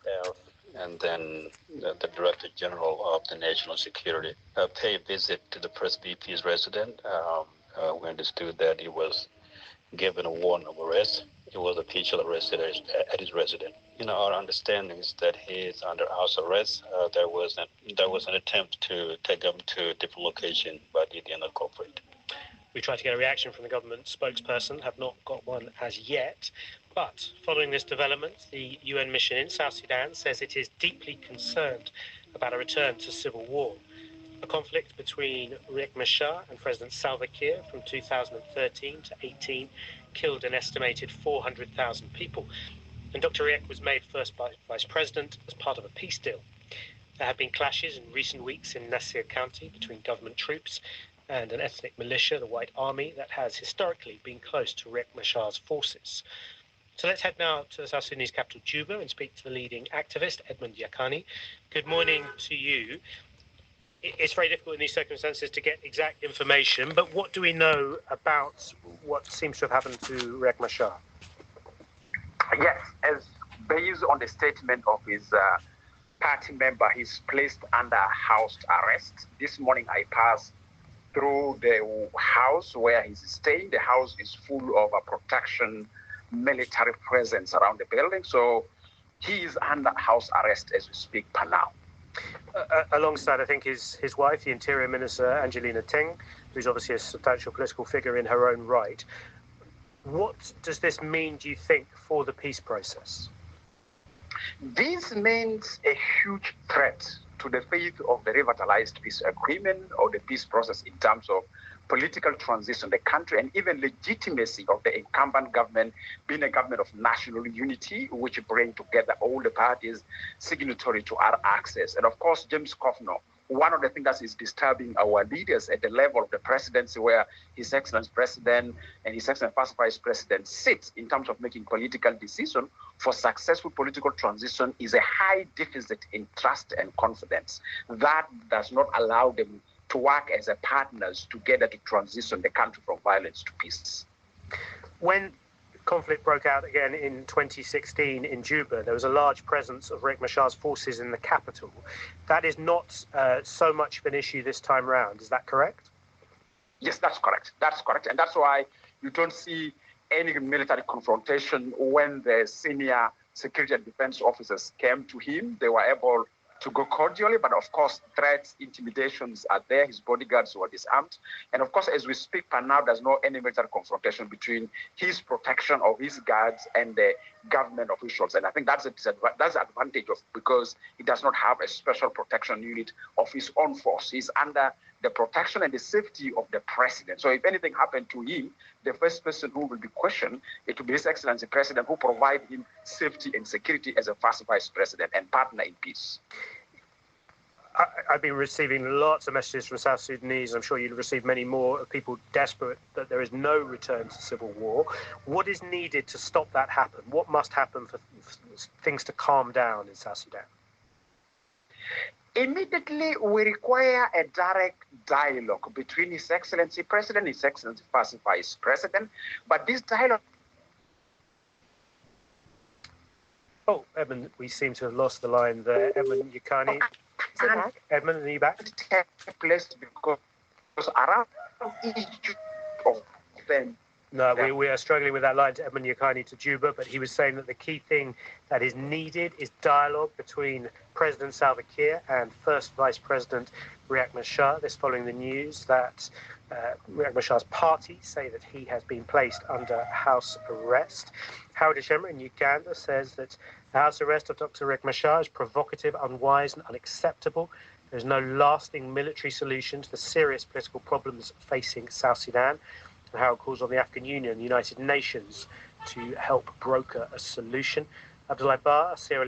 Staff and then the Director General of the National Security paid a visit to the first VP's residence. We understood that he was given a warrant of arrest. He was officially arrested at his residence. Our understanding is that he is under house arrest. There was an attempt to take him to a different location, but he did not cooperate. We tried to get a reaction from the government spokesperson, have not got one as yet. But following this development, the UN mission in South Sudan says it is deeply concerned about a return to civil war. A conflict between Riek Machar and President Salva Kiir from 2013 to 18 killed an estimated 400,000 people. And Dr. Riek was made first vice president as part of a peace deal. There have been clashes in recent weeks in Nasir County between government troops and an ethnic militia, the White Army, that has historically been close to Riek Machar's forces. So let's head now to the South Sudanese capital, Juba, and speak to the leading activist, Edmund Yakani. Good morning to you. It's very difficult in these circumstances to get exact information, but what do we know about what seems to have happened to Riek Machar? Yes, as based on the statement of his party member, he's placed under house arrest. This morning I passed through the house where he's staying. The house is full of protection, military presence around the building. So he is under house arrest as we speak per now. Alongside, I think, his wife, the Interior Minister, Angelina Ting, who's obviously a substantial political figure in her own right. What does this mean, do you think, for the peace process? This means a huge threat to the faith of the revitalized peace agreement or the peace process in terms of political transition in the country and even legitimacy of the incumbent government being a government of national unity, which bring together all the parties signatory to our access. And of course, James Kovno, one of the things that is disturbing our leaders at the level of the presidency, where His Excellency President and His Excellency First Vice President sit in terms of making political decisions for successful political transition, is a high deficit in trust and confidence. That does not allow them to work as partners together to transition the country from violence to peace. When conflict broke out again in 2016 in Juba, there was a large presence of Riek Machar's forces in the capital. That is not so much of an issue this time round. Is that correct? Yes, that's correct. That's correct. And that's why you don't see any military confrontation when the senior security and defense officers came to him. They were able to go cordially, but of course, threats, intimidations are there. His bodyguards were disarmed. And of course, as we speak per now, there's no any military confrontation between his protection of his guards and the government officials. And I think that's the advantage of, because he does not have a special protection unit of his own force. He's under the protection and the safety of the president. So if anything happened to him, the first person who will be questioned, it will be His Excellency President, who provide him safety and security as a first vice president and partner in peace. I've been receiving lots of messages from South Sudanese. I'm sure you'll receive many more of people desperate that there is no return to civil war. What is needed to stop that happen? What must happen for things to calm down in South Sudan? Immediately, we require a direct dialogue between His Excellency President, His Excellency First Vice President. But this dialogue... Oh, Edmund, we seem to have lost the line there. Edmund Yakani. Edmund, are you back? Take place because around each of them. No, we are struggling with that line to Edmund Yakani to Juba, but he was saying that the key thing that is needed is dialogue between President Salva Kiir and First Vice President Riek Machar. This following the news that Riek Machar's party say that he has been placed under house arrest. Howard Ishemba in Uganda says that the house arrest of Dr. Riek Machar is provocative, unwise and unacceptable. There is no lasting military solution to the serious political problems facing South Sudan. And Howard calls on the African Union and the United Nations to help broker a solution. Abdoulaye Ba, Sierra